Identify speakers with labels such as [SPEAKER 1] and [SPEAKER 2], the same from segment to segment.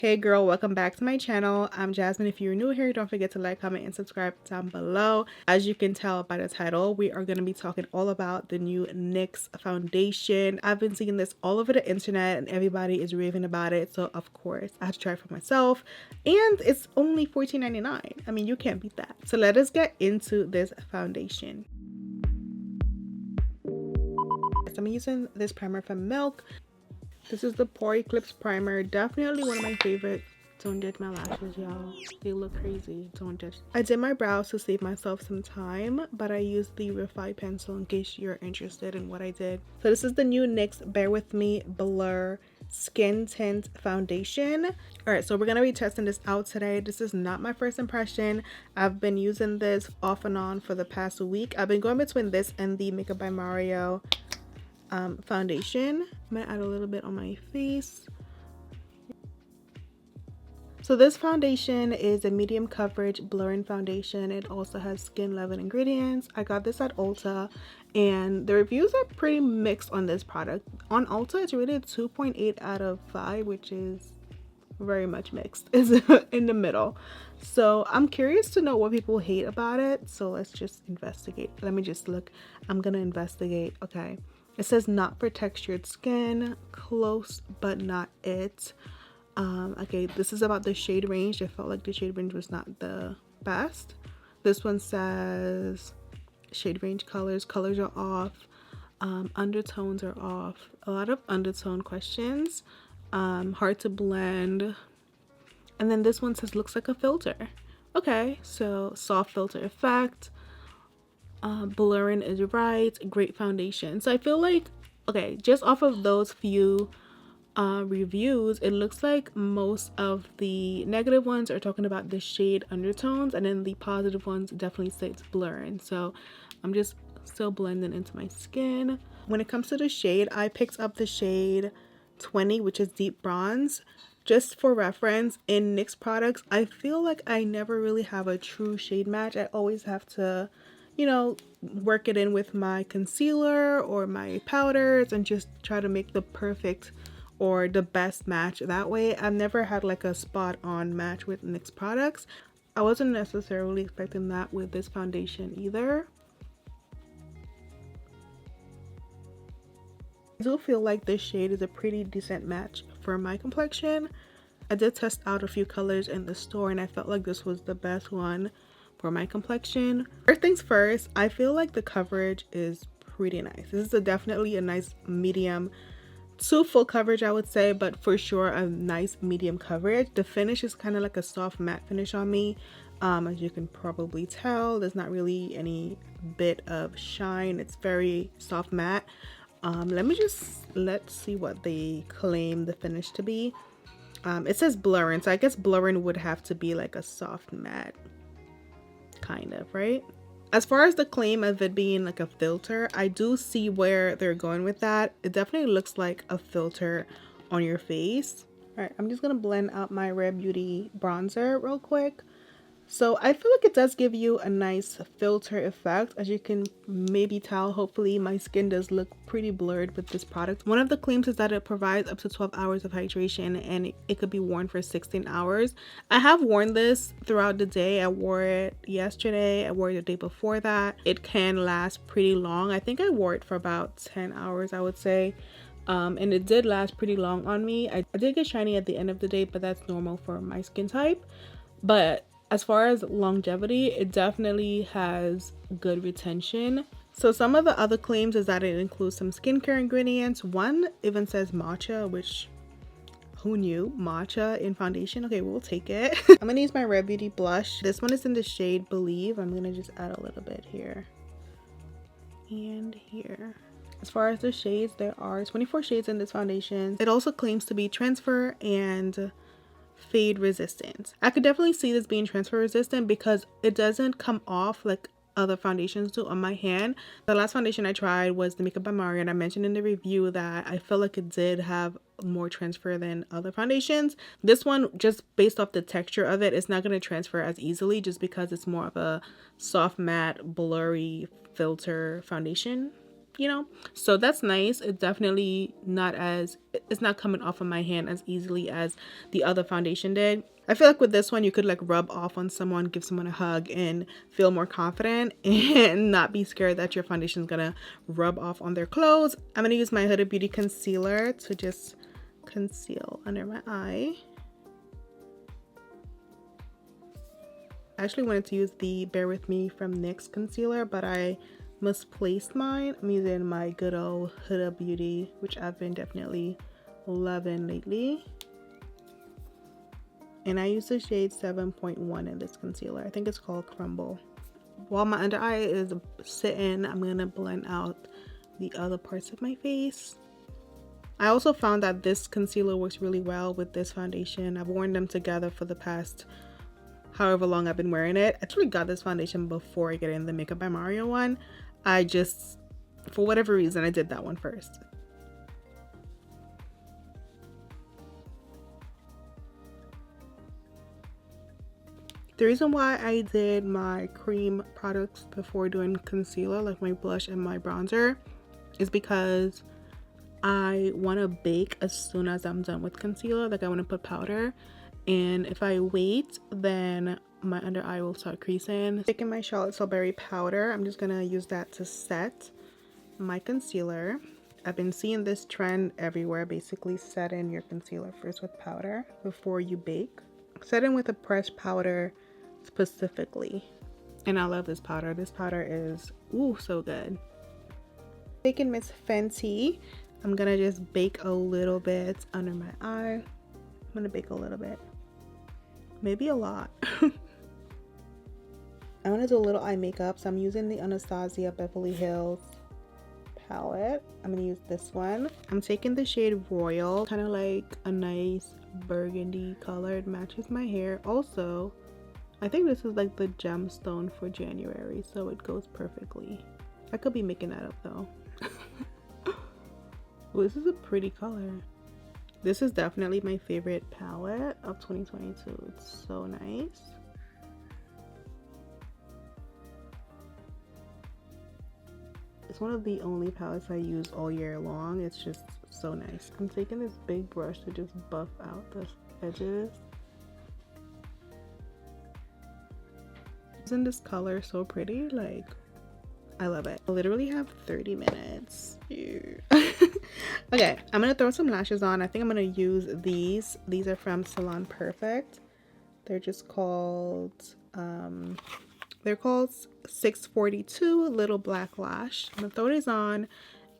[SPEAKER 1] Hey girl, welcome back to my channel. I'm Jasmine. If you're new here, don't forget to like, comment, and subscribe down below. As you can tell by the title, we are going to be talking all about the new NYX foundation. I've been seeing this all over the internet and everybody is raving about it. So of course, I had to try it for myself. And it's only $14.99. I mean, you can't beat that. So let us get into this foundation. So I'm using this primer from Milk. This is the Pore Eclipse Primer. Definitely one of my favorites. Don't judge my lashes, y'all. They look crazy. Don't judge. I did my brows to save myself some time, but I used the Refi pencil in case you're interested in what I did. So this is the new NYX Bear With Me Blur Skin Tint Foundation. Alright, so we're going to be testing this out today. This is not my first impression. I've been using this off and on for the past week. I've been going between this and the Makeup by Mario foundation. I'm gonna add a little bit on my face. So this foundation is a medium coverage blurring foundation. It also has skin level ingredients. I got this at Ulta and the reviews are pretty mixed on this product. On Ulta it's rated 2.8 out of 5, which is very much mixed. It's in the middle. So I'm curious to know what people hate about it. So let's just investigate. Let me just look. I'm gonna investigate. Okay. It says not for textured skin, close but not it. Okay, this is about the shade range. I felt like the shade range was not the best. This one says shade range colors are off, undertones are off, a lot of undertone questions, hard to blend. And then this one says looks like a filter. Okay, so soft filter effect. Blurring is right, great foundation. So I feel like, okay, just off of those few reviews, it looks like most of the negative ones are talking about the shade undertones, and then the positive ones definitely say it's blurring. So I'm just still blending into my skin. When it comes to the shade, I picked up the shade 20, which is deep bronze. Just for reference, in NYX products, I feel like I never really have a true shade match. I always have to, you know, work it in with my concealer or my powders and just try to make the perfect or the best match that way. I've never had like a spot on match with NYX products. I wasn't necessarily expecting that with this foundation either. I do feel like this shade is a pretty decent match for my complexion. I did test out a few colors in the store and I felt like this was the best one for my complexion. First things first, I feel like the coverage is pretty nice. This is definitely a nice medium to full coverage, I would say, but for sure a nice medium coverage. The finish is kind of like a soft matte finish on me. As you can probably tell, there's not really any bit of shine. It's very soft matte. Let's see what they claim the finish to be. It says blurring, so I guess blurring would have to be like a soft matte, kind of, right? As far as the claim of it being like a filter, I do see where they're going with that. It definitely looks like a filter on your face. All right, I'm just gonna blend out my Rare Beauty bronzer real quick. So I feel like it does give you a nice filter effect. As you can maybe tell, hopefully my skin does look pretty blurred with this product. One of the claims is that it provides up to 12 hours of hydration and it could be worn for 16 hours. I have worn this throughout the day. I wore it yesterday. I wore it the day before that. It can last pretty long. I think I wore it for about 10 hours, I would say. And it did last pretty long on me. I did get shiny at the end of the day, but that's normal for my skin type. But as far as longevity, it definitely has good retention. So some of the other claims is that it includes some skincare ingredients. One even says matcha, which who knew? Matcha in foundation. Okay, we'll take it. I'm gonna use my Rare Beauty blush. This one is in the shade Believe. I'm gonna just add a little bit here and here. As far as the shades, there are 24 shades in this foundation. It also claims to be transfer and fade resistant. I could definitely see this being transfer resistant because it doesn't come off like other foundations do on my hand. The last foundation I tried was the Makeup by Mario and I mentioned in the review that I felt like it did have more transfer than other foundations. This one, just based off the texture of it, it's not going to transfer as easily just because it's more of a soft matte blurry filter foundation. you know, so that's nice. It's definitely not as, it's not coming off of my hand as easily as the other foundation did. I feel like with this one you could like rub off on someone, give someone a hug, and feel more confident and not be scared that your foundation is gonna rub off on their clothes. I'm gonna use my Huda Beauty concealer to just conceal under my eye. I actually wanted to use the Bear With Me from NYX concealer, but I misplaced mine. I'm using my good old Huda Beauty, which I've been definitely loving lately. And I use the shade 7.1 in this concealer. I think it's called Crumble. While my under eye is sitting, I'm gonna blend out the other parts of my face. I also found that this concealer works really well with this foundation. I've worn them together for the past however long I've been wearing it. I actually got this foundation before I get in the Makeup by Mario one. I just, for whatever reason, I did that one first. The reason why I did my cream products before doing concealer, like my blush and my bronzer, is because I want to bake as soon as I'm done with concealer. Like I want to put powder, and if I wait, then my under eye will start creasing. Taking my Charlotte Tilbury powder, I'm just gonna use that to set my concealer. I've been seeing this trend everywhere, basically set in your concealer first with powder before you bake. Set in with a pressed powder specifically. And I love this powder. This powder is, ooh, so good. Taking Miss Fenty, I'm gonna just bake a little bit under my eye. I'm gonna bake a little bit, maybe a lot. I want to do a little eye makeup, so I'm using the Anastasia Beverly Hills palette. I'm gonna use this one. I'm taking the shade Royal, kind of like a nice burgundy color. It matches my hair. Also, I think this is like the gemstone for January, so it goes perfectly. I could be making that up though. Well, this is a pretty color. This is definitely my favorite palette of 2022. It's so nice. It's one of the only palettes I use all year long. It's just so nice. I'm taking this big brush to just buff out the edges. Isn't this color so pretty? Like, I love it. I literally have 30 minutes. Okay, I'm gonna throw some lashes on. I think I'm gonna use these. These are from Salon Perfect. They're just called, they're called 642 Little Black Lash. I'm gonna throw these on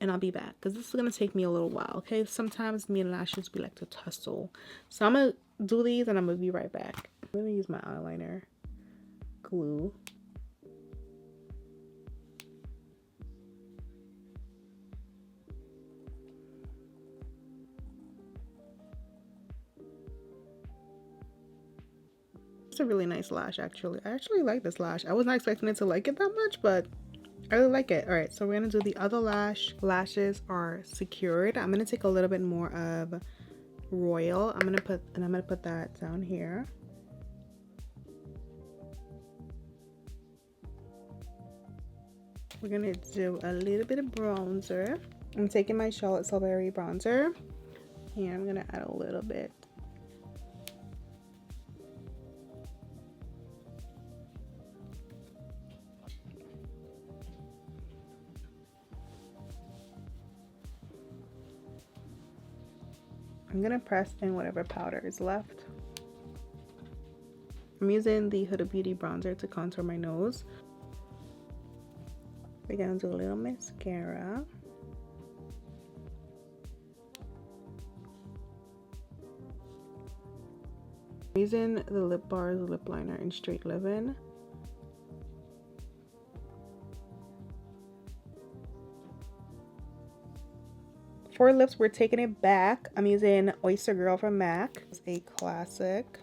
[SPEAKER 1] and I'll be back because this is gonna take me a little while, okay? Sometimes me and lashes, we like to tussle. So I'm gonna do these and I'm gonna be right back. I'm gonna use my eyeliner glue. It's a really nice lash, actually. I actually like this lash. I was not expecting it to like it that much, but I really like it. All right, so we're gonna do the other lash. Lashes are secured. I'm gonna take a little bit more of Royal. I'm gonna put that down here. We're gonna do a little bit of bronzer. I'm taking my Charlotte Tilbury bronzer and I'm gonna add a little bit. I'm gonna press in whatever powder is left. I'm using the Huda Beauty bronzer to contour my nose. We're gonna do a little mascara. I'm using the Lip Bars lip liner in Straight Livin'. For lips, we're taking it back. I'm using Oyster Girl from MAC. It's a classic.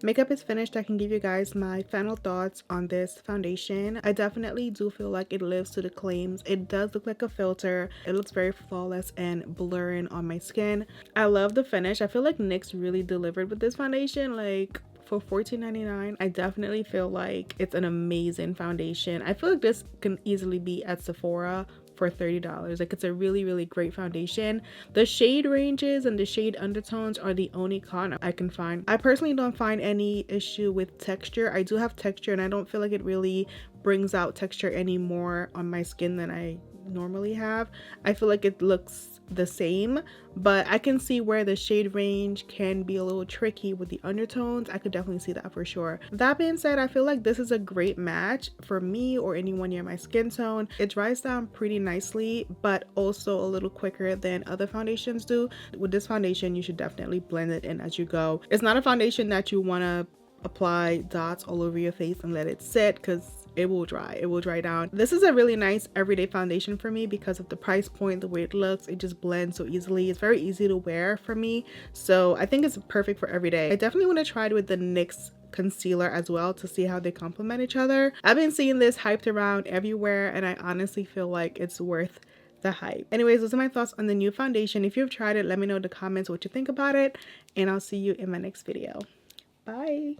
[SPEAKER 1] Makeup is finished. I can give you guys my final thoughts on this foundation. I definitely do feel like it lives to the claims. It does look like a filter. It looks very flawless and blurring on my skin. I love the finish. I feel like NYX really delivered with this foundation. Like, for $14.99, I definitely feel like it's an amazing foundation. I feel like this can easily be at Sephora for $30. Like, it's a really great foundation. The shade ranges and the shade undertones are the only con I can find. I personally don't find any issue with texture. I do have texture and I don't feel like it really brings out texture anymore on my skin than I normally have. I feel like it looks the same, but I can see where the shade range can be a little tricky with the undertones. I could definitely see that for sure. That being said, I feel like this is a great match for me or anyone near my skin tone. It dries down pretty nicely, but also a little quicker than other foundations do. With this foundation, you should definitely blend it in as you go. It's not a foundation that you want to apply dots all over your face and let it sit, because it will dry down. This is a really nice everyday foundation for me because of the price point, the way it looks. It just blends so easily. It's very easy to wear for me, so I think it's perfect for every day. I definitely want to try it with the NYX concealer as well to see how they complement each other. I've been seeing this hyped around everywhere and I honestly feel like it's worth the hype. Anyways, those are my thoughts on the new foundation. If you've tried it, let me know in the comments what you think about it, and I'll see you in my next video. Bye.